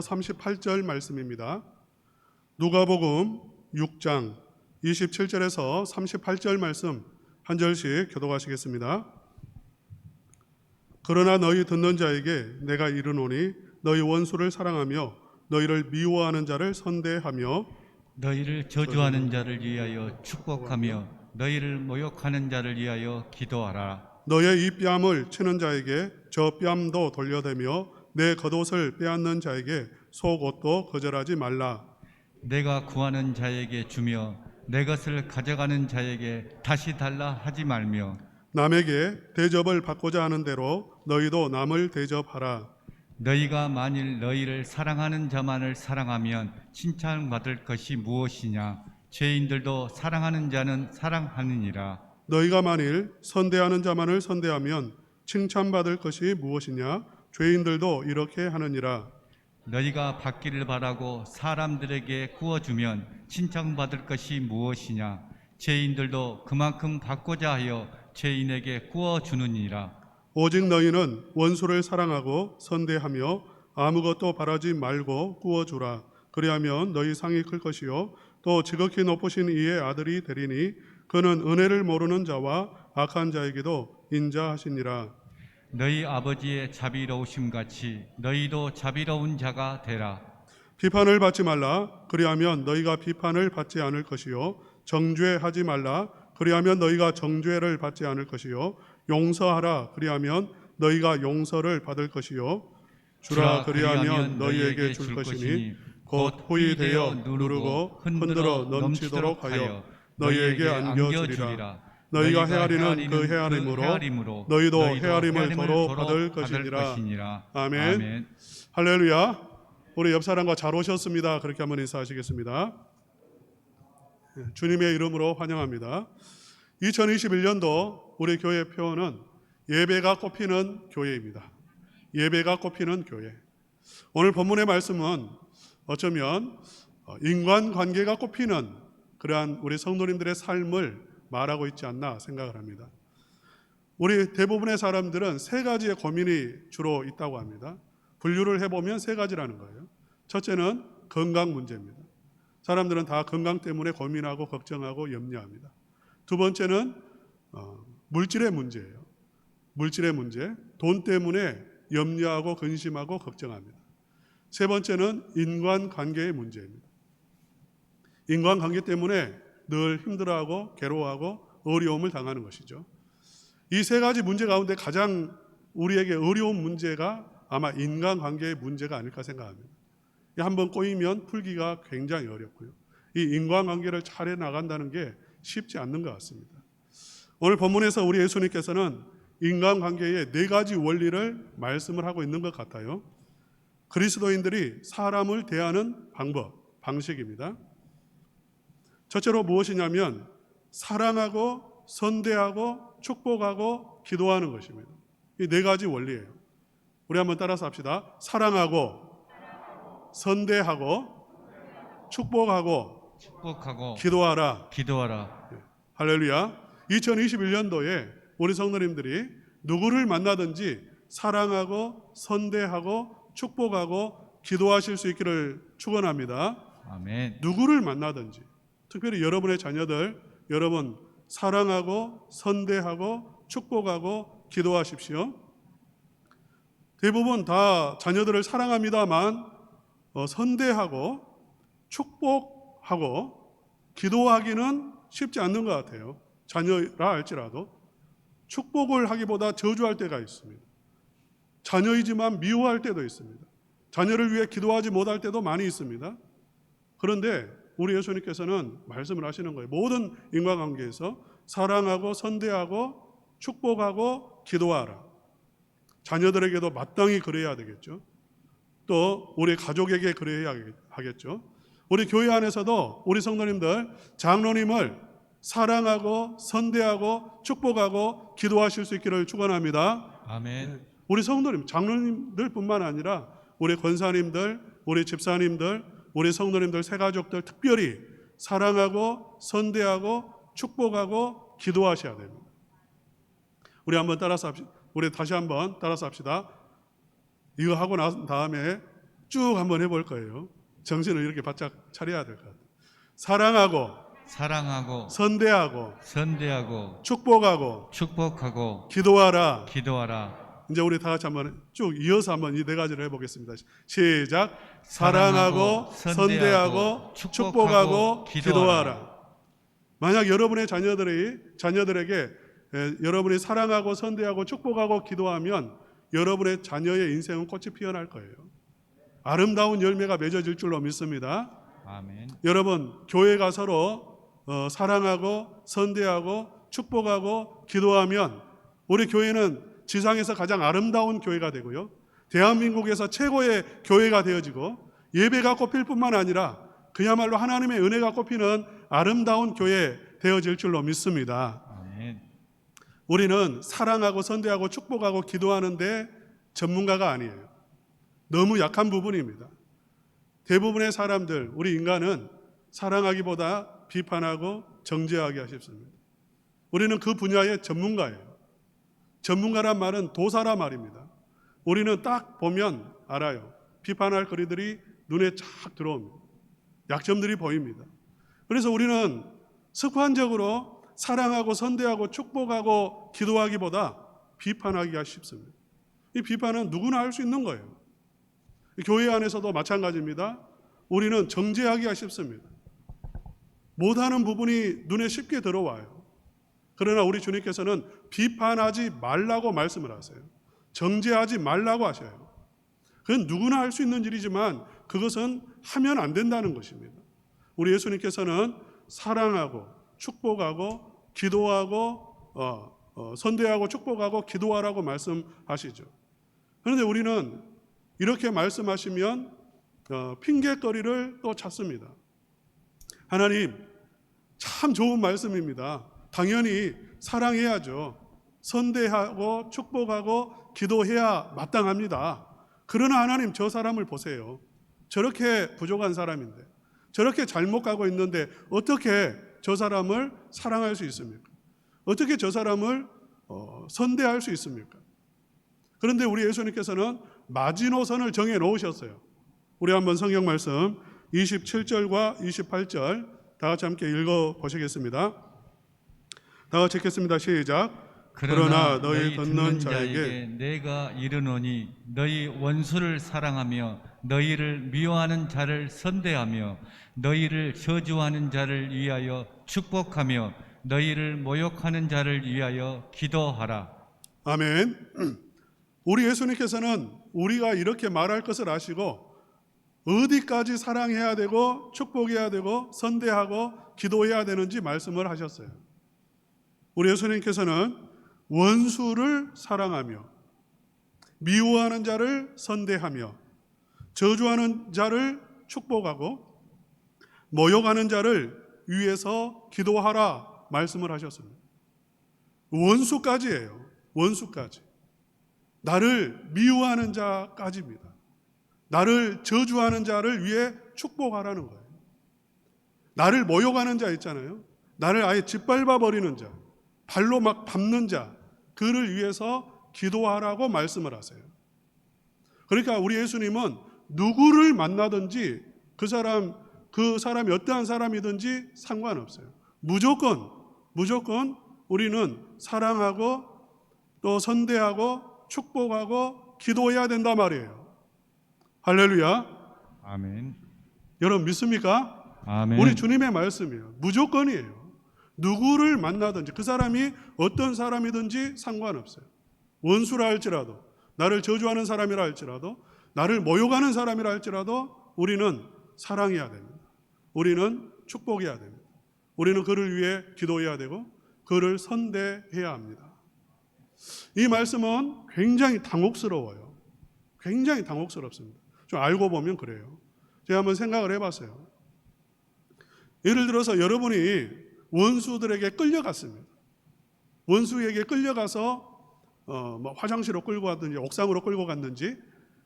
38절 말씀입니다. 누가복음 6장 27절에서 38절 말씀 한 절씩 교독하시겠습니다. 그러나 너희 듣는 자에게 내가 이르노니 너희 원수를 사랑하며 너희를 미워하는 자를 선대하며 너희를 저주하는 자를 위하여 축복하며 너희를 모욕하는 자를 위하여 기도하라. 너의 이 뺨을 치는 자에게 저 뺨도 돌려대며 내 겉옷을 빼앗는 자에게 속옷도 거절하지 말라. 내가 구하는 자에게 주며 내 것을 가져가는 자에게 다시 달라 하지 말며 남에게 대접을 받고자 하는 대로 너희도 남을 대접하라. 너희가 만일 너희를 사랑하는 자만을 사랑하면 칭찬받을 것이 무엇이냐? 죄인들도 사랑하는 자는 사랑하느니라. 너희가 만일 선대하는 자만을 선대하면 칭찬받을 것이 무엇이냐? 죄인들도 이렇게 하느니라. 너희가 받기를 바라고 사람들에게 구워주면 칭찬받을 것이 무엇이냐? 죄인들도 그만큼 받고자 하여 죄인에게 구워주느니라. 오직 너희는 원수를 사랑하고 선대하며 아무것도 바라지 말고 구워주라. 그리하면 너희 상이 클 것이요 또 지극히 높으신 이의 아들이 되리니 그는 은혜를 모르는 자와 악한 자에게도 인자하시니라. 너희 아버지의 자비로우심 같이 너희도 자비로운 자가 되라. 비판을 받지 말라. 그리하면 너희가 비판을 받지 않을 것이요 정죄하지 말라. 그리하면 너희가 정죄를 받지 않을 것이요 용서하라. 그리하면 너희가 용서를 받을 것이요 주라. 그리하면 너희에게 줄 것이니 곧 후히 되어 누르고 흔들어 넘치도록 하여 너희에게 안겨주리라. 너희가 헤아리는 그 헤아림으로 너희도 헤아림을 도로 받을 것이니라. 아멘. 할렐루야. 우리 옆 사람과 잘 오셨습니다. 그렇게 한번 인사하시겠습니다. 주님의 이름으로 환영합니다. 2021년도 우리 교회 표어는 예배가 꽃피는 교회입니다. 예배가 꽃피는 교회. 오늘 본문의 말씀은 어쩌면 인간관계가 꽃피는 그러한 우리 성도님들의 삶을 말하고 있지 않나 생각을 합니다. 우리 대부분의 사람들은 세 가지의 고민이 주로 있다고 합니다. 분류를 해보면 세 가지라는 거예요. 첫째는 건강 문제입니다. 사람들은 다 건강 때문에 고민하고 걱정하고 염려합니다. 두 번째는 물질의 문제예요. 물질의 문제, 돈 때문에 염려하고 근심하고 걱정합니다. 세 번째는 인간관계의 문제입니다. 인간관계 때문에 늘 힘들어하고 괴로워하고 어려움을 당하는 것이죠. 이 세 가지 문제 가운데 가장 우리에게 어려운 문제가 아마 인간관계의 문제가 아닐까 생각합니다. 한번 꼬이면 풀기가 굉장히 어렵고요. 이 인간관계를 잘 해나간다는 게 쉽지 않는 것 같습니다. 오늘 본문에서 우리 예수님께서는 인간관계의 네 가지 원리를 말씀을 하고 있는 것 같아요. 그리스도인들이 사람을 대하는 방식입니다. 첫째로 무엇이냐면 사랑하고 선대하고 축복하고 기도하는 것입니다. 이 네 가지 원리예요. 우리 한번 따라서 합시다. 사랑하고 선대하고 축복하고 기도하라. 할렐루야. 2021년도에 우리 성도님들이 누구를 만나든지 사랑하고 선대하고 축복하고 기도하실 수 있기를 축원합니다. 아멘. 누구를 만나든지 특별히 여러분의 자녀들 여러분 사랑하고 선대하고 축복하고 기도하십시오. 대부분 다 자녀들을 사랑합니다만 선대하고 축복하고 기도하기는 쉽지 않는 것 같아요. 자녀라 할지라도 축복을 하기보다 저주할 때가 있습니다. 자녀이지만 미워할 때도 있습니다. 자녀를 위해 기도하지 못할 때도 많이 있습니다. 그런데 우리 예수님께서는 말씀을 하시는 거예요. 모든 인간관계에서 사랑하고 선대하고 축복하고 기도하라. 자녀들에게도 마땅히 그래야 되겠죠. 또 우리 가족에게 그래야 하겠죠. 우리 교회 안에서도 우리 성도님들 장로님을 사랑하고 선대하고 축복하고 기도하실 수 있기를 축원합니다. 아멘. 우리 성도님, 장로님들뿐만 아니라 우리 권사님들, 우리 집사님들, 우리 성도님들, 새가족들 특별히 사랑하고 선대하고 축복하고 기도하셔야 됩니다. 우리 다시 한번 따라서 합시다. 이거 하고 난 다음에 쭉 한번 해볼 거예요. 정신을 이렇게 바짝 차려야 될 것 같아요. 사랑하고 사랑하고 선대하고 선대하고 축복하고 축복하고 기도하라. 기도하라. 이제 우리 다 같이 한번 쭉 이어서 한번 이 네 가지를 해보겠습니다. 시작. 사랑하고 선대하고 축복하고 기도하라. 만약 여러분의 자녀들에게 여러분이 사랑하고 선대하고 축복하고 기도하면 여러분의 자녀의 인생은 꽃이 피어날 거예요. 아름다운 열매가 맺어질 줄로 믿습니다. 아멘. 여러분, 교회가 서로 사랑하고 선대하고 축복하고 기도하면 우리 교회는 지상에서 가장 아름다운 교회가 되고요, 대한민국에서 최고의 교회가 되어지고 예배가 꼽힐 뿐만 아니라 그야말로 하나님의 은혜가 꼽히는 아름다운 교회 되어질 줄로 믿습니다. 아멘. 우리는 사랑하고 선대하고 축복하고 기도하는데 전문가가 아니에요. 너무 약한 부분입니다. 대부분의 사람들, 우리 인간은 사랑하기보다 비판하고 정죄하기 쉽습니다. 우리는 그 분야의 전문가예요. 전문가란 말은 도사라 말입니다. 우리는 딱 보면 알아요. 비판할 거리들이 눈에 쫙 들어옵니다. 약점들이 보입니다. 그래서 우리는 습관적으로 사랑하고 선대하고 축복하고 기도하기보다 비판하기가 쉽습니다. 이 비판은 누구나 할 수 있는 거예요. 교회 안에서도 마찬가지입니다. 우리는 정죄하기가 쉽습니다. 못하는 부분이 눈에 쉽게 들어와요. 그러나 우리 주님께서는 비판하지 말라고 말씀을 하세요. 정죄하지 말라고 하셔요. 그건 누구나 할 수 있는 일이지만 그것은 하면 안 된다는 것입니다. 우리 예수님께서는 사랑하고 축복하고 기도하고 선대하고 축복하고 기도하라고 말씀하시죠. 그런데 우리는 이렇게 말씀하시면 핑계거리를 또 찾습니다. 하나님, 참 좋은 말씀입니다. 당연히 사랑해야죠. 선대하고 축복하고 기도해야 마땅합니다. 그러나 하나님, 저 사람을 보세요. 저렇게 부족한 사람인데, 저렇게 잘못 가고 있는데 어떻게 저 사람을 사랑할 수 있습니까? 어떻게 저 사람을 선대할 수 있습니까? 그런데 우리 예수님께서는 마지노선을 정해 놓으셨어요. 우리 한번 성경 말씀 27절과 28절 다 같이 함께 읽어 보시겠습니다. 다 같이 읽겠습니다. 시작. 그러나 너희 듣는 자에게 내가 이르노니 너희 원수를 사랑하며 너희를 미워하는 자를 선대하며 너희를 저주하는 자를 위하여 축복하며 너희를 모욕하는 자를 위하여 기도하라. 아멘. 우리 예수님께서는 우리가 이렇게 말할 것을 아시고 어디까지 사랑해야 되고 축복해야 되고 선대하고 기도해야 되는지 말씀을 하셨어요. 우리 예수님께서는 원수를 사랑하며 미워하는 자를 선대하며 저주하는 자를 축복하고 모욕하는 자를 위해서 기도하라 말씀을 하셨습니다. 원수까지예요. 원수까지. 나를 미워하는 자까지입니다. 나를 저주하는 자를 위해 축복하라는 거예요. 나를 모욕하는 자 있잖아요. 나를 아예 짓밟아 버리는 자, 발로 막 밟는 자, 그를 위해서 기도하라고 말씀을 하세요. 그러니까 우리 예수님은 누구를 만나든지 그 사람이 어떠한 사람이든지 상관없어요. 무조건 우리는 사랑하고 또 선대하고 축복하고 기도해야 된단 말이에요. 할렐루야. 아멘. 여러분 믿습니까? 아멘. 우리 주님의 말씀이에요. 무조건이에요. 누구를 만나든지 그 사람이 어떤 사람이든지 상관없어요. 원수라 할지라도, 나를 저주하는 사람이라 할지라도, 나를 모욕하는 사람이라 할지라도 우리는 사랑해야 됩니다. 우리는 축복해야 됩니다. 우리는 그를 위해 기도해야 되고 그를 선대해야 합니다. 이 말씀은 굉장히 당혹스러워요. 굉장히 당혹스럽습니다. 좀 알고 보면 그래요. 제가 한번 생각을 해봤어요. 예를 들어서 여러분이 원수들에게 끌려갔습니다. 원수에게 끌려가서 뭐 화장실로 끌고 갔든지 옥상으로 끌고 갔는지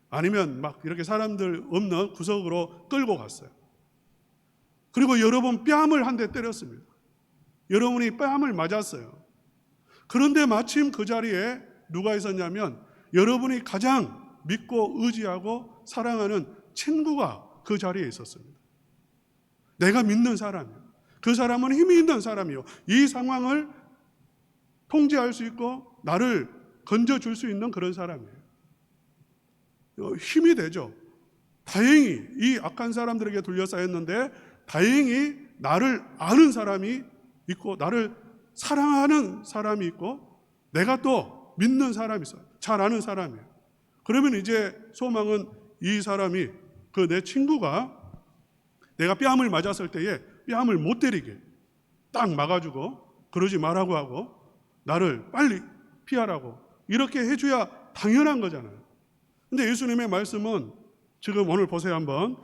아니면 막 이렇게 사람들 없는 구석으로 끌고 갔어요. 그리고 여러분 뺨을 한 대 때렸습니다. 여러분이 뺨을 맞았어요. 그런데 마침 그 자리에 누가 있었냐면 여러분이 가장 믿고 의지하고 사랑하는 친구가 그 자리에 있었습니다. 내가 믿는 사람이요. 그 사람은 힘이 있는 사람이요. 이 상황을 통제할 수 있고 나를 건져줄 수 있는 그런 사람이에요. 힘이 되죠. 다행히 이 악한 사람들에게 둘러싸였는데 다행히 나를 아는 사람이 있고 나를 사랑하는 사람이 있고 내가 또 믿는 사람이 있어요. 잘 아는 사람이에요. 그러면 이제 소망은 이 사람이 그 내 친구가 내가 뺨을 맞았을 때에 뺨을 못 때리게 딱 막아주고 그러지 말라고 하고 나를 빨리 피하라고 이렇게 해줘야 당연한 거잖아요. 근데 예수님의 말씀은 지금 오늘 보세요 한번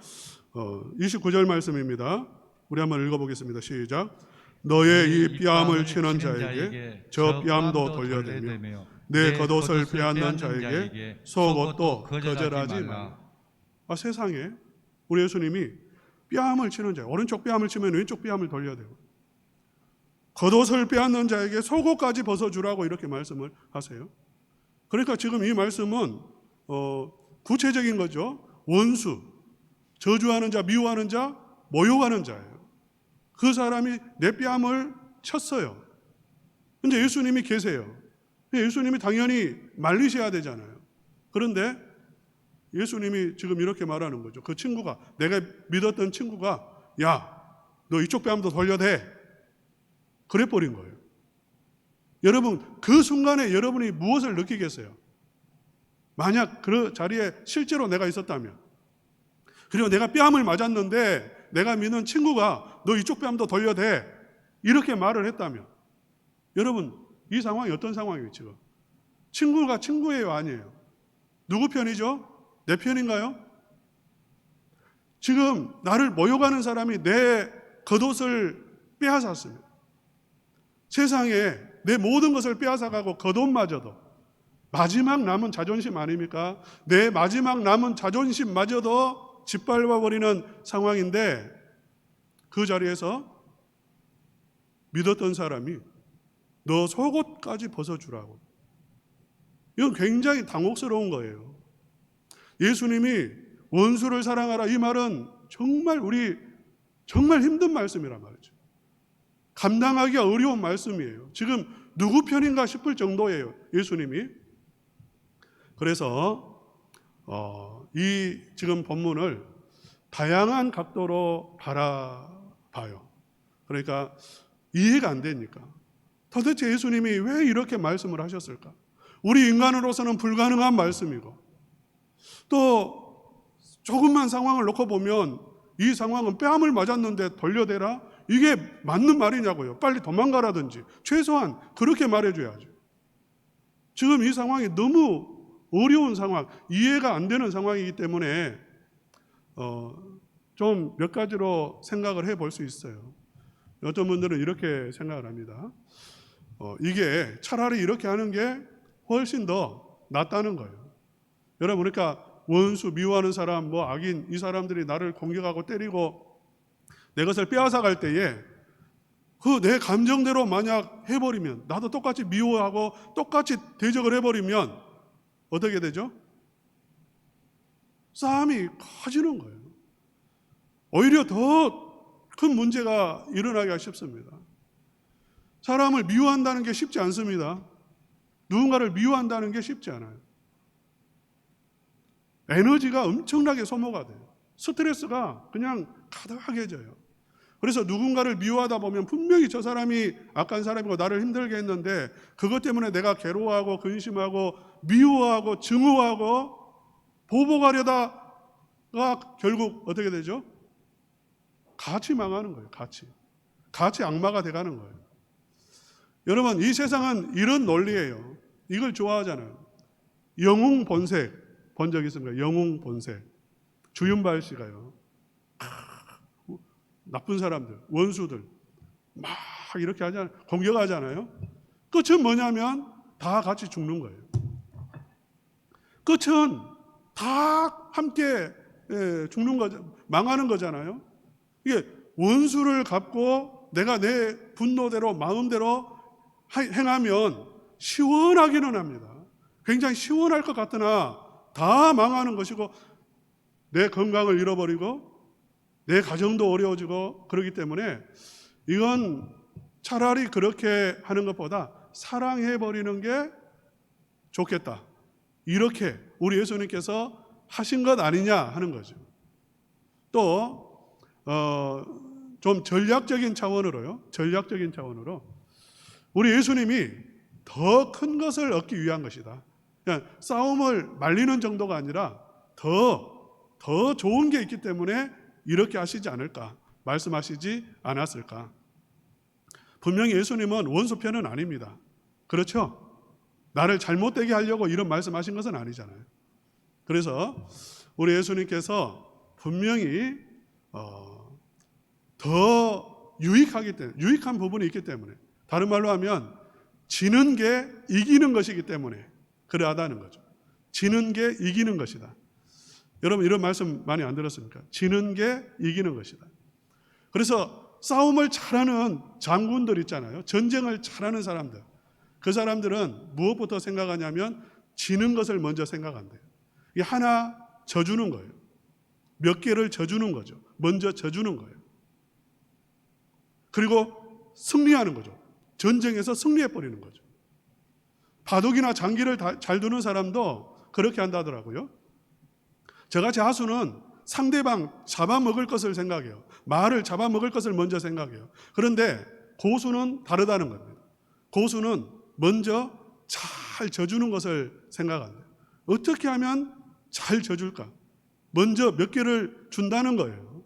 29절 말씀입니다. 우리 한번 읽어보겠습니다. 시작. 너의 이 뺨을 치는 자에게 저 뺨도 돌려대며 내 겉옷을 빼앗는 자에게 속옷도 거절하지 말라. 세상에 우리 예수님이 뺨을 치는 자, 오른쪽 뺨을 치면 왼쪽 뺨을 돌려대고 겉옷을 빼앗는 자에게 속옷까지 벗어주라고 이렇게 말씀을 하세요. 그러니까 지금 이 말씀은 구체적인 거죠. 원수, 저주하는 자, 미워하는 자, 모욕하는 자예요. 그 사람이 내 뺨을 쳤어요. 근데 예수님이 계세요. 예수님이 당연히 말리셔야 되잖아요. 그런데 예수님이 지금 이렇게 말하는 거죠. 그 친구가, 내가 믿었던 친구가 야, 너 이쪽 뺨도 돌려대. 그래 버린 거예요. 여러분, 그 순간에 여러분이 무엇을 느끼겠어요? 만약 그 자리에 실제로 내가 있었다면, 그리고 내가 뺨을 맞았는데 내가 믿는 친구가 너 이쪽 뺨도 돌려대 이렇게 말을 했다면, 여러분 이 상황이 어떤 상황이에요? 지금 친구가 친구예요, 아니에요? 누구 편이죠? 내 편인가요? 지금 나를 모욕하는 사람이 내 겉옷을 빼앗았습니다. 세상에 내 모든 것을 빼앗아가고 겉옷마저도, 마지막 남은 자존심 아닙니까? 내 마지막 남은 자존심마저도 짓밟아버리는 상황인데, 그 자리에서 믿었던 사람이 너 속옷까지 벗어주라고. 이건 굉장히 당혹스러운 거예요. 예수님이 원수를 사랑하라, 이 말은 정말 정말 힘든 말씀이란 말이죠. 감당하기가 어려운 말씀이에요. 지금 누구 편인가 싶을 정도예요, 예수님이. 그래서 이 지금 본문을 다양한 각도로 바라봐요. 그러니까 이해가 안 되니까 도대체 예수님이 왜 이렇게 말씀을 하셨을까? 우리 인간으로서는 불가능한 말씀이고, 또 조금만 상황을 놓고 보면 이 상황은 뺨을 맞았는데 돌려대라? 이게 맞는 말이냐고요. 빨리 도망가라든지 최소한 그렇게 말해줘야죠. 지금 이 상황이 너무 어려운 상황, 이해가 안 되는 상황이기 때문에 좀 몇 가지로 생각을 해볼 수 있어요. 어떤 분들은 이렇게 생각을 합니다. 이게 차라리 이렇게 하는 게 훨씬 더 낫다는 거예요. 여러분, 그러니까 원수, 미워하는 사람, 악인, 이 사람들이 나를 공격하고 때리고 내 것을 빼앗아 갈 때에 그 내 감정대로 만약 해버리면, 나도 똑같이 미워하고 똑같이 대적을 해버리면 어떻게 되죠? 싸움이 커지는 거예요. 오히려 더 큰 문제가 일어나기가 쉽습니다. 사람을 미워한다는 게 쉽지 않습니다. 누군가를 미워한다는 게 쉽지 않아요. 에너지가 엄청나게 소모가 돼요. 스트레스가 그냥 가득해져요. 그래서 누군가를 미워하다 보면 분명히 저 사람이 악한 사람이고 나를 힘들게 했는데, 그것 때문에 내가 괴로워하고 근심하고 미워하고 증오하고 보복하려다가 결국 어떻게 되죠? 같이 망하는 거예요. 같이 악마가 돼가는 거예요. 여러분, 이 세상은 이런 논리예요. 이걸 좋아하잖아요. 영웅 본색 본 적 있습니까? 영웅 본색. 주윤발 씨가요, 나쁜 사람들, 원수들 막 이렇게 하잖아요. 공격하잖아요. 끝은 뭐냐면 다 같이 죽는 거예요. 끝은 다 함께 죽는 거죠. 망하는 거잖아요. 이게 원수를 갚고 내가 내 분노대로 마음대로 행하면 시원하기는 합니다. 굉장히 시원할 것 같으나 다 망하는 것이고, 내 건강을 잃어버리고 내 가정도 어려워지고 그러기 때문에 이건 차라리 그렇게 하는 것보다 사랑해버리는 게 좋겠다. 이렇게 우리 예수님께서 하신 것 아니냐 하는 거죠. 또 좀 전략적인 차원으로 우리 예수님이 더 큰 것을 얻기 위한 것이다. 그냥 싸움을 말리는 정도가 아니라 더 좋은 게 있기 때문에 이렇게 하시지 않을까, 말씀하시지 않았을까. 분명히 예수님은 원수편은 아닙니다. 그렇죠? 나를 잘못되게 하려고 이런 말씀하신 것은 아니잖아요. 그래서 우리 예수님께서 분명히 더 유익한 부분이 있기 때문에, 다른 말로 하면 지는 게 이기는 것이기 때문에 그러하다는 거죠. 지는 게 이기는 것이다. 여러분 이런 말씀 많이 안 들었습니까? 지는 게 이기는 것이다. 그래서 싸움을 잘하는 장군들 있잖아요. 전쟁을 잘하는 사람들. 그 사람들은 무엇부터 생각하냐면 지는 것을 먼저 생각한대요. 이 하나 져주는 거예요. 몇 개를 져주는 거죠. 먼저 져주는 거예요. 그리고 승리하는 거죠. 전쟁에서 승리해버리는 거죠. 바둑이나 장기를 잘 두는 사람도 그렇게 한다더라고요. 저같이 하수는 상대방 잡아먹을 것을 생각해요. 말을 잡아먹을 것을 먼저 생각해요. 그런데 고수는 다르다는 겁니다. 고수는 먼저 잘 져주는 것을 생각한대요. 어떻게 하면 잘 져줄까? 먼저 몇 개를 준다는 거예요.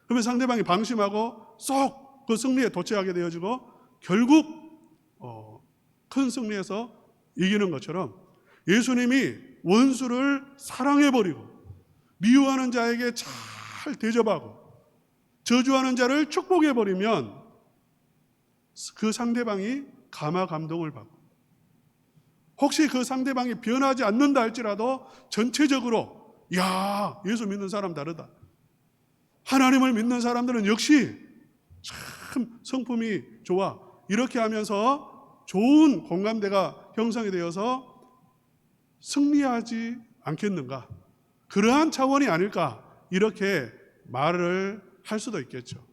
그러면 상대방이 방심하고 쏙 그 승리에 도취하게 되어지고 결국 큰 승리에서 이기는 것처럼 예수님이 원수를 사랑해버리고 미워하는 자에게 잘 대접하고 저주하는 자를 축복해버리면 그 상대방이 감화 감동을 받고, 혹시 그 상대방이 변하지 않는다 할지라도 전체적으로 야, 예수 믿는 사람 다르다. 하나님을 믿는 사람들은 역시 참 성품이 좋아. 이렇게 하면서 좋은 공감대가 형성이 되어서 승리하지 않겠는가. 그러한 차원이 아닐까. 이렇게 말을 할 수도 있겠죠.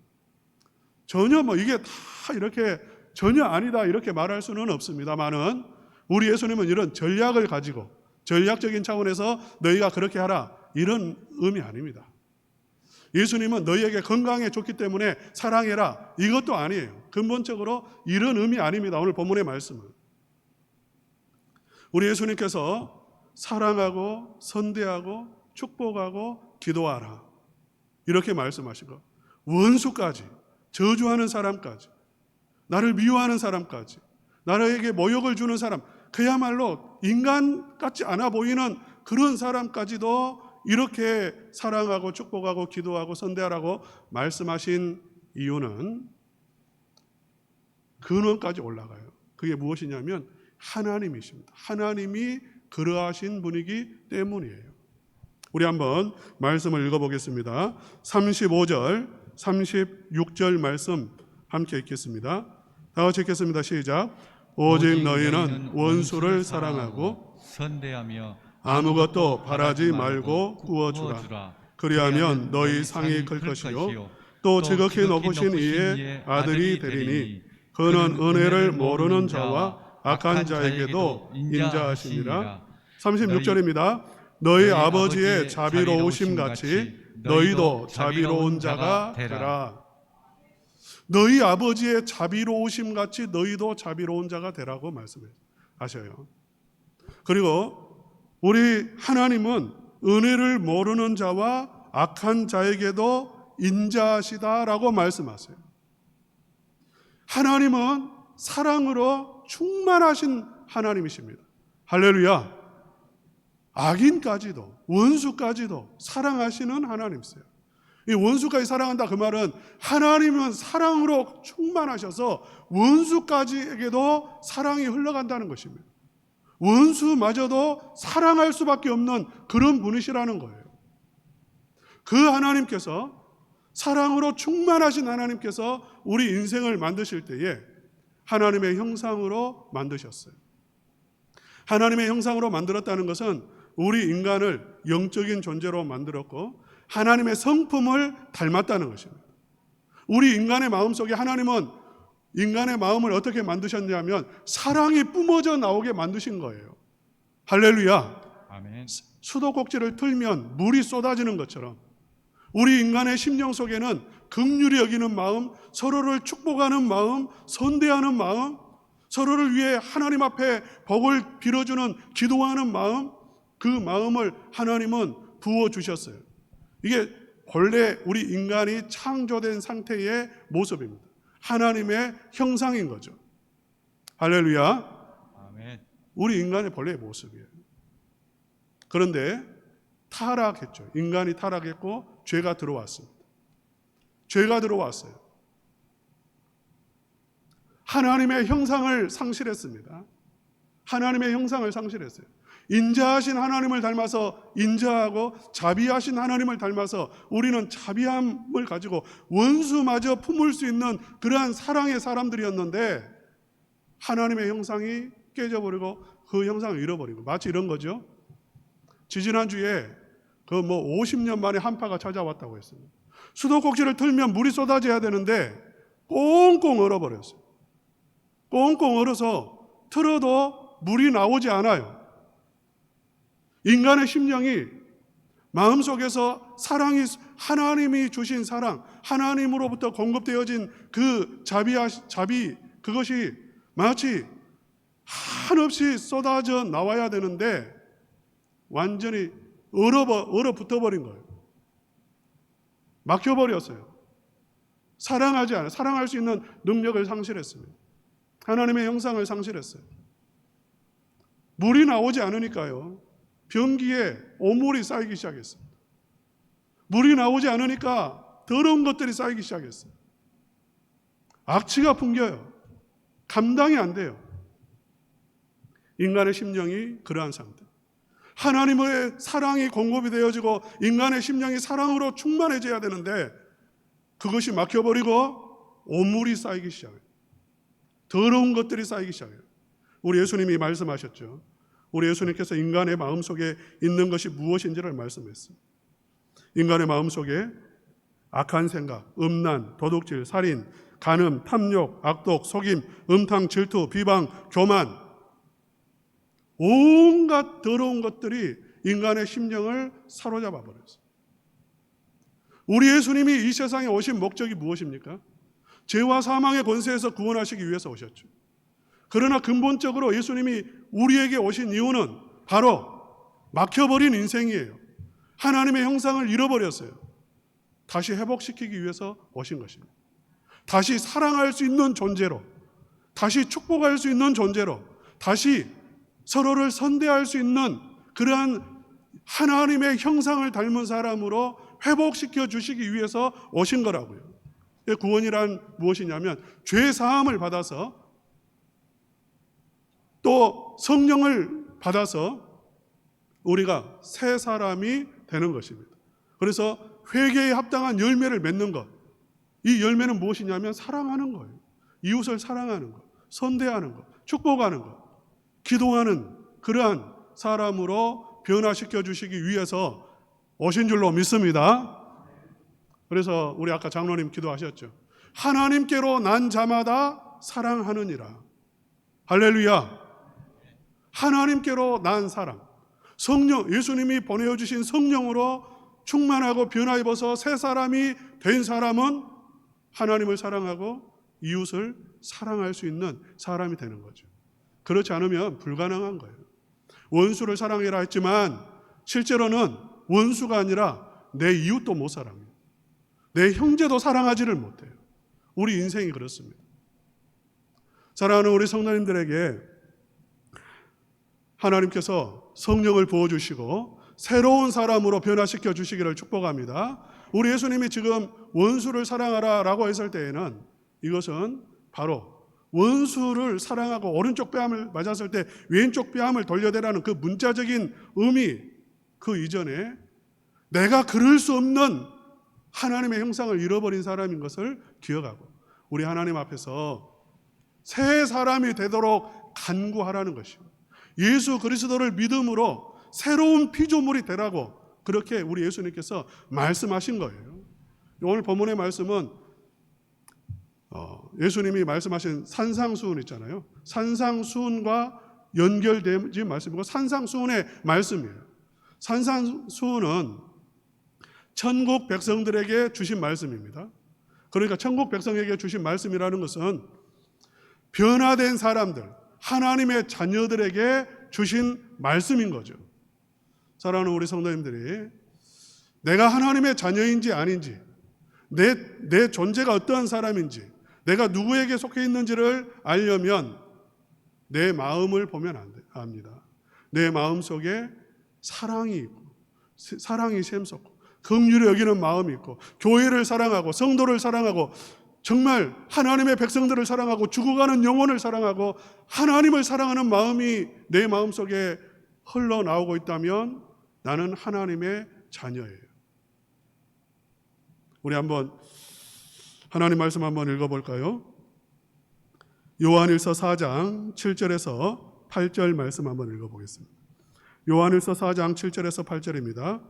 전혀 이게 다 이렇게 전혀 아니다 이렇게 말할 수는 없습니다만은 우리 예수님은 이런 전략을 가지고 전략적인 차원에서 너희가 그렇게 하라 이런 의미 아닙니다. 예수님은 너희에게 건강에 좋기 때문에 사랑해라 이것도 아니에요. 근본적으로 이런 의미 아닙니다. 오늘 본문의 말씀은 우리 예수님께서 사랑하고 선대하고 축복하고 기도하라 이렇게 말씀하신 것. 원수까지, 저주하는 사람까지, 나를 미워하는 사람까지, 나에게 모욕을 주는 사람, 그야말로 인간 같지 않아 보이는 그런 사람까지도 이렇게 사랑하고 축복하고 기도하고 선대하라고 말씀하신 이유는 근원까지 올라가요. 그게 무엇이냐면 하나님이십니다. 하나님이 그러하신 분이기 때문이에요. 우리 한번 말씀을 읽어보겠습니다. 35절, 36절 말씀 함께 읽겠습니다. 다 같이 읽겠습니다. 시작. 오직 너희는 원수를 사랑하고 선대하며 아무것도 바라지 말고 구워주라. 그리하면 너희 상이 클 것이요 또 지극히 높으신 이의 아들이 되리니 그는 은혜를 모르는 자와 악한 자에게도 인자하시니라. 36절입니다. 너희 아버지의 자비로우심 같이 너희도 자비로운 자가 되라. 너희 아버지의 자비로우심 같이 너희도 자비로운 자가 되라고 말씀하셔요. 그리고 우리 하나님은 은혜를 모르는 자와 악한 자에게도 인자하시다라고 말씀하세요. 하나님은 사랑으로 충만하신 하나님이십니다. 할렐루야. 악인까지도 원수까지도 사랑하시는 하나님이세요. 이 원수까지 사랑한다 그 말은 하나님은 사랑으로 충만하셔서 원수까지에게도 사랑이 흘러간다는 것입니다. 원수마저도 사랑할 수밖에 없는 그런 분이시라는 거예요. 그 하나님께서 사랑으로 충만하신 하나님께서 우리 인생을 만드실 때에 하나님의 형상으로 만드셨어요. 하나님의 형상으로 만들었다는 것은 우리 인간을 영적인 존재로 만들었고 하나님의 성품을 닮았다는 것입니다. 우리 인간의 마음속에 하나님은 인간의 마음을 어떻게 만드셨냐면 사랑이 뿜어져 나오게 만드신 거예요. 할렐루야. 아멘. 수도꼭지를 틀면 물이 쏟아지는 것처럼 우리 인간의 심령 속에는 긍휼히 여기는 마음, 서로를 축복하는 마음, 선대하는 마음, 서로를 위해 하나님 앞에 복을 빌어주는 기도하는 마음, 그 마음을 하나님은 부어주셨어요. 이게 본래 우리 인간이 창조된 상태의 모습입니다. 하나님의 형상인 거죠. 할렐루야. 아멘. 우리 인간의 본래의 모습이에요. 그런데 타락했죠. 인간이 타락했고 죄가 들어왔습니다. 죄가 들어왔어요. 하나님의 형상을 상실했습니다. 하나님의 형상을 상실했어요. 인자하신 하나님을 닮아서 인자하고 자비하신 하나님을 닮아서 우리는 자비함을 가지고 원수마저 품을 수 있는 그러한 사랑의 사람들이었는데 하나님의 형상이 깨져버리고 그 형상을 잃어버리고 마치 이런 거죠. 지지난주에 50년 만에 한파가 찾아왔다고 했습니다. 수도꼭지를 틀면 물이 쏟아져야 되는데 꽁꽁 얼어버렸어요. 꽁꽁 얼어서 틀어도 물이 나오지 않아요. 인간의 심령이 마음속에서 사랑이 하나님이 주신 사랑, 하나님으로부터 공급되어진 그 자비 그것이 마치 한없이 쏟아져 나와야 되는데 완전히 얼어붙어버린 거예요. 막혀버렸어요. 사랑하지 않아요. 사랑할 수 있는 능력을 상실했습니다. 하나님의 형상을 상실했어요. 물이 나오지 않으니까요. 변기에 오물이 쌓이기 시작했습니다. 물이 나오지 않으니까 더러운 것들이 쌓이기 시작했어요. 악취가 풍겨요. 감당이 안 돼요. 인간의 심령이 그러한 상태. 하나님의 사랑이 공급이 되어지고 인간의 심령이 사랑으로 충만해져야 되는데 그것이 막혀버리고 오물이 쌓이기 시작해요. 더러운 것들이 쌓이기 시작해요. 우리 예수님이 말씀하셨죠. 우리 예수님께서 인간의 마음속에 있는 것이 무엇인지를 말씀했어요. 인간의 마음속에 악한 생각, 음란, 도둑질, 살인, 간음, 탐욕, 악독, 속임, 음탕, 질투, 비방, 교만, 온갖 더러운 것들이 인간의 심령을 사로잡아 버렸어요. 우리 예수님이 이 세상에 오신 목적이 무엇입니까? 죄와 사망의 권세에서 구원하시기 위해서 오셨죠. 그러나 근본적으로 예수님이 우리에게 오신 이유는 바로 막혀버린 인생이에요. 하나님의 형상을 잃어버렸어요. 다시 회복시키기 위해서 오신 것입니다. 다시 사랑할 수 있는 존재로, 다시 축복할 수 있는 존재로, 다시 서로를 선대할 수 있는 그러한 하나님의 형상을 닮은 사람으로 회복시켜 주시기 위해서 오신 거라고요. 구원이란 무엇이냐면 죄 사함을 받아서 또 성령을 받아서 우리가 새 사람이 되는 것입니다. 그래서 회개에 합당한 열매를 맺는 것. 이 열매는 무엇이냐면 사랑하는 거예요. 이웃을 사랑하는 것, 선대하는 것, 축복하는 것, 기도하는 그러한 사람으로 변화시켜 주시기 위해서 오신 줄로 믿습니다. 그래서 우리 아까 장로님 기도하셨죠. 하나님께로 난 자마다 사랑하느니라. 할렐루야. 하나님께로 난 사람, 성령, 예수님이 보내주신 성령으로 충만하고 변화 입어서 새 사람이 된 사람은 하나님을 사랑하고 이웃을 사랑할 수 있는 사람이 되는 거죠. 그렇지 않으면 불가능한 거예요. 원수를 사랑해라 했지만 실제로는 원수가 아니라 내 이웃도 못 사랑해요. 내 형제도 사랑하지를 못해요. 우리 인생이 그렇습니다. 사랑하는 우리 성도님들에게 하나님께서 성령을 부어주시고 새로운 사람으로 변화시켜 주시기를 축복합니다. 우리 예수님이 지금 원수를 사랑하라 라고 했을 때에는 이것은 바로 원수를 사랑하고 오른쪽 뺨을 맞았을 때 왼쪽 뺨을 돌려대라는 그 문자적인 의미, 그 이전에 내가 그럴 수 없는 하나님의 형상을 잃어버린 사람인 것을 기억하고 우리 하나님 앞에서 새 사람이 되도록 간구하라는 것이고 예수 그리스도를 믿음으로 새로운 피조물이 되라고 그렇게 우리 예수님께서 말씀하신 거예요. 오늘 본문의 말씀은 예수님이 말씀하신 산상수훈 있잖아요. 산상수훈과 연결된 말씀이고 산상수훈의 말씀이에요. 산상수훈은 천국 백성들에게 주신 말씀입니다. 그러니까 천국 백성에게 주신 말씀이라는 것은 변화된 사람들, 하나님의 자녀들에게 주신 말씀인 거죠. 사랑하는 우리 성도님들이 내가 하나님의 자녀인지 아닌지, 내 존재가 어떠한 사람인지, 내가 누구에게 속해 있는지를 알려면 내 마음을 보면 압니다. 내 마음 속에 사랑이 있고, 사랑이 샘솟고, 긍휼히 여기는 마음이 있고, 교회를 사랑하고 성도를 사랑하고 정말 하나님의 백성들을 사랑하고 죽어가는 영혼을 사랑하고 하나님을 사랑하는 마음이 내 마음 속에 흘러나오고 있다면 나는 하나님의 자녀예요. 우리 한번 하나님 말씀 한번 읽어볼까요? 요한일서 4장 7절에서 8절 말씀 한번 읽어보겠습니다. 요한일서 4장 7절에서 8절입니다.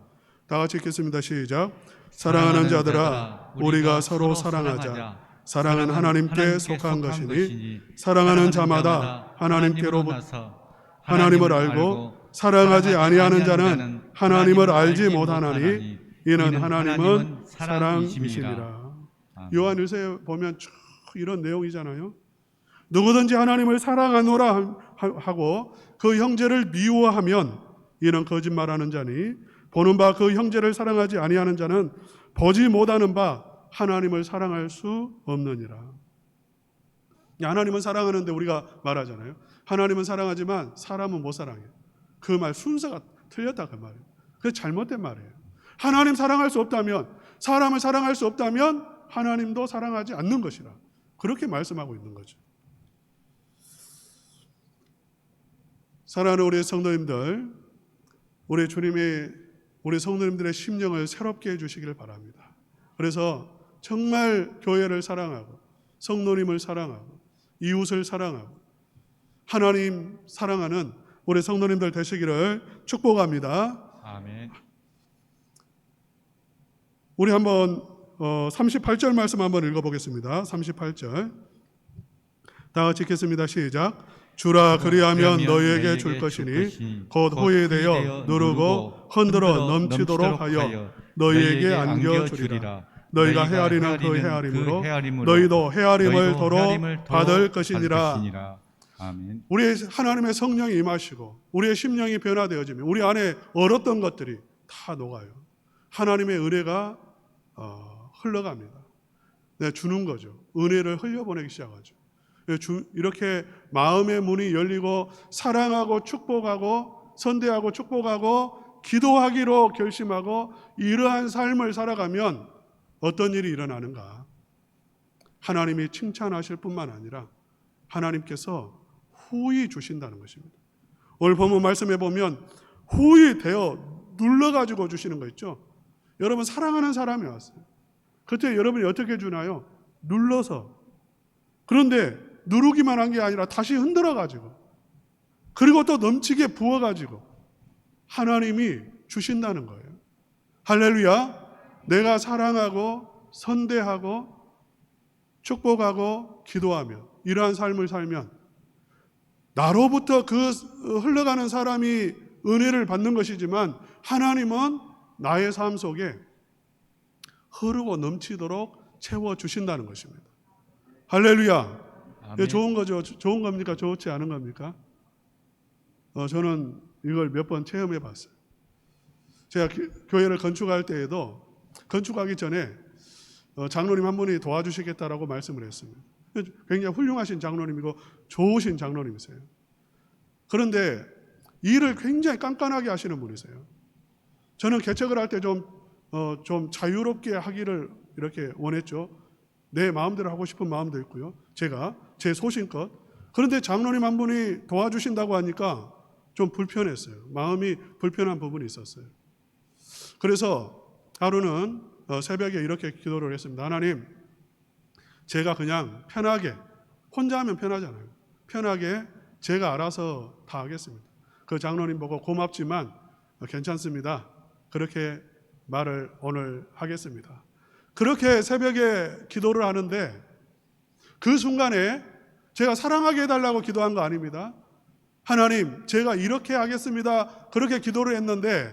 다 같이 읽겠습니다. 시작. 사랑하는 자들아, 우리가 서로 사랑하자. 사랑은 하나님께 속한 것이니 사랑하는 자마다 하나님께로부터 하나님을 알고 사랑하지 아니하는 자는 하나님을 알지 못하나니 이는 하나님은 사랑이시니라. 요한일서에 보면 쭉 이런 내용이잖아요. 누구든지 하나님을 사랑하노라 하고 그 형제를 미워하면 이는 거짓말하는 자니 보는 바 그 형제를 사랑하지 아니하는 자는 보지 못하는 바 하나님을 사랑할 수 없느니라. 하나님은 사랑하는데 우리가 말하잖아요. 하나님은 사랑하지만 사람은 못 사랑해요. 그 말 순서가 틀렸다 그 말이에요. 그게 잘못된 말이에요. 하나님 사랑할 수 없다면, 사람을 사랑할 수 없다면 하나님도 사랑하지 않는 것이라 그렇게 말씀하고 있는 거죠. 사랑하는 우리 성도님들, 우리 성도님들의 심령을 새롭게 해주시기를 바랍니다. 그래서 정말 교회를 사랑하고 성도님을 사랑하고 이웃을 사랑하고 하나님 사랑하는 우리 성도님들 되시기를 축복합니다. 아멘. 우리 한번 38절 말씀 한번 읽어보겠습니다. 38절 다 같이 읽겠습니다. 시작. 주라 그리하면 너희에게 줄 것이니 곧 호의되어 누르고 흔들어 넘치도록 하여 너희에게 안겨주리라. 너희가 헤아리는 그 헤아림으로 너희도 헤아림을 도로 받을 것이니라. 아멘. 우리 하나님의 성령이 임하시고 우리의 심령이 변화되어지면 우리 안에 얼었던 것들이 다 녹아요. 하나님의 은혜가 흘러갑니다. 주는 거죠. 은혜를 흘려보내기 시작하죠. 이렇게 마음의 문이 열리고 사랑하고 축복하고 선대하고 축복하고 기도하기로 결심하고 이러한 삶을 살아가면 어떤 일이 일어나는가? 하나님이 칭찬하실 뿐만 아니라 하나님께서 후히 주신다는 것입니다. 오늘 본문 말씀해 보면 후히 되어 눌러가지고 주시는 거 있죠. 여러분 사랑하는 사람이 왔어요. 그때 여러분이 어떻게 주나요? 눌러서. 그런데 누르기만 한 게 아니라 다시 흔들어가지고 그리고 또 넘치게 부어가지고 하나님이 주신다는 거예요. 할렐루야. 내가 사랑하고 선대하고 축복하고 기도하며 이러한 삶을 살면 나로부터 그 흘러가는 사람이 은혜를 받는 것이지만 하나님은 나의 삶 속에 흐르고 넘치도록 채워주신다는 것입니다. 할렐루야. 이게 좋은 거죠? 좋은 겁니까? 좋지 않은 겁니까? 저는 이걸 몇 번 체험해 봤어요. 제가 교회를 건축할 때에도 건축하기 전에 장로님 한 분이 도와주시겠다라고 말씀을 했습니다. 굉장히 훌륭하신 장로님이고 좋으신 장로님이세요. 그런데 일을 굉장히 깐깐하게 하시는 분이세요. 저는 개척을 할 때 좀 자유롭게 하기를 이렇게 원했죠. 내 마음대로 하고 싶은 마음도 있고요. 제가 제 소신껏. 그런데 장로님 한 분이 도와주신다고 하니까 좀 불편했어요. 마음이 불편한 부분이 있었어요. 그래서 하루는 새벽에 이렇게 기도를 했습니다. 하나님, 제가 그냥 편하게, 혼자 하면 편하잖아요. 편하게 제가 알아서 다 하겠습니다. 그 장로님 보고 고맙지만 괜찮습니다. 그렇게 말을 오늘 하겠습니다. 그렇게 새벽에 기도를 하는데 그 순간에 제가 사랑하게 해달라고 기도한 거 아닙니다. 하나님, 제가 이렇게 하겠습니다. 그렇게 기도를 했는데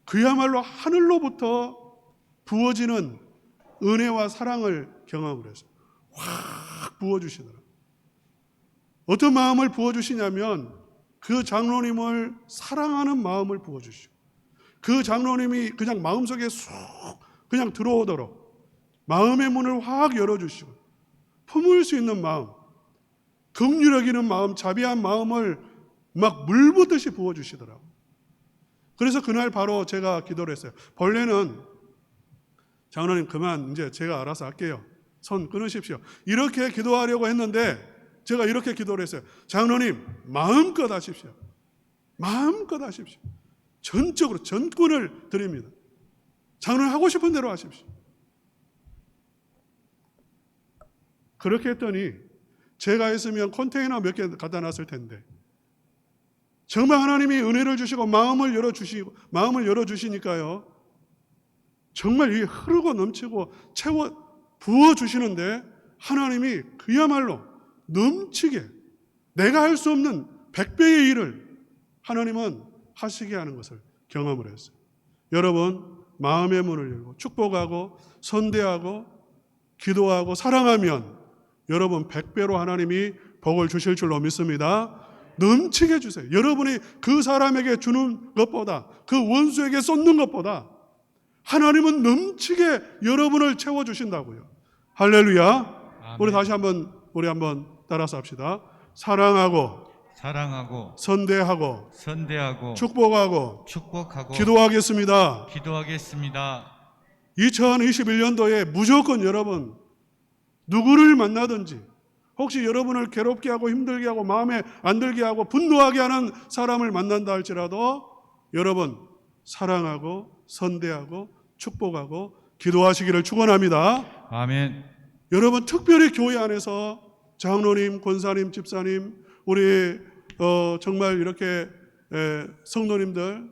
그야말로 하늘로부터 부어지는 은혜와 사랑을 경험을 했어요. 확 부어주시더라고요. 어떤 마음을 부어주시냐면 그 장로님을 사랑하는 마음을 부어주시고 그 장로님이 그냥 마음속에 쑥 그냥 들어오도록 마음의 문을 확 열어주시고 품을 수 있는 마음, 긍휼 여기는 마음, 자비한 마음을 막 물붓듯이 부어주시더라고요. 그래서 그날 바로 제가 기도를 했어요. 본래는 장로님 그만 이제 제가 알아서 할게요. 손 끊으십시오. 이렇게 기도하려고 했는데 제가 이렇게 기도를 했어요. 장로님 마음껏 하십시오. 마음껏 하십시오. 전적으로 전권을 드립니다. 장로님 하고 싶은 대로 하십시오. 그렇게 했더니 제가 했으면 컨테이너 몇 개 갖다 놨을 텐데 정말 하나님이 은혜를 주시고 마음을 열어주시니까요. 정말 이 흐르고 넘치고 부어주시는데 하나님이 그야말로 넘치게 내가 할 수 없는 100배의 일을 하나님은 하시게 하는 것을 경험을 했어요. 여러분 마음의 문을 열고 축복하고 선대하고 기도하고 사랑하면 여러분 100배로 하나님이 복을 주실 줄로 믿습니다. 넘치게 주세요. 여러분이 그 사람에게 주는 것보다 그 원수에게 쏟는 것보다 하나님은 넘치게 여러분을 채워주신다고요. 할렐루야. 우리 다시 한번 따라서 합시다. 사랑하고 선대하고 축복하고 기도하겠습니다. 2021년도에 무조건 여러분 누구를 만나든지 혹시 여러분을 괴롭게 하고 힘들게 하고 마음에 안 들게 하고 분노하게 하는 사람을 만난다 할지라도 여러분 사랑하고 선대하고 축복하고 기도하시기를 축원합니다. 아멘. 여러분 특별히 교회 안에서 장로님, 권사님, 집사님 우리 정말 이렇게 성도님들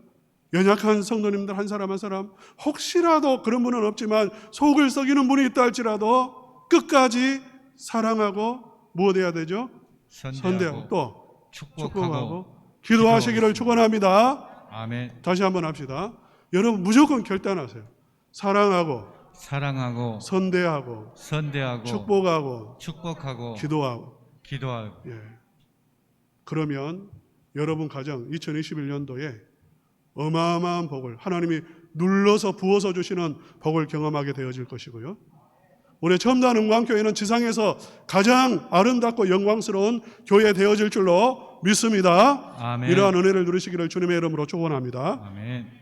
연약한 성도님들 한 사람 한 사람 혹시라도 그런 분은 없지만 속을 썩이는 분이 있다 할지라도 끝까지 사랑하고 무엇 해야 되죠? 선대하고 또 축복하고 기도하시기를 축원합니다. 아멘. 다시 한번 합시다. 여러분 무조건 결단하세요. 사랑하고 선대하고 축복하고 기도하고. 예. 그러면 여러분 가정 2021년도에 어마어마한 복을 하나님이 눌러서 부어서 주시는 복을 경험하게 되어질 것이고요. 우리 첨단 은광교회는 지상에서 가장 아름답고 영광스러운 교회 되어질 줄로 믿습니다. 아멘. 이러한 은혜를 누리시기를 주님의 이름으로 축원합니다. 아멘.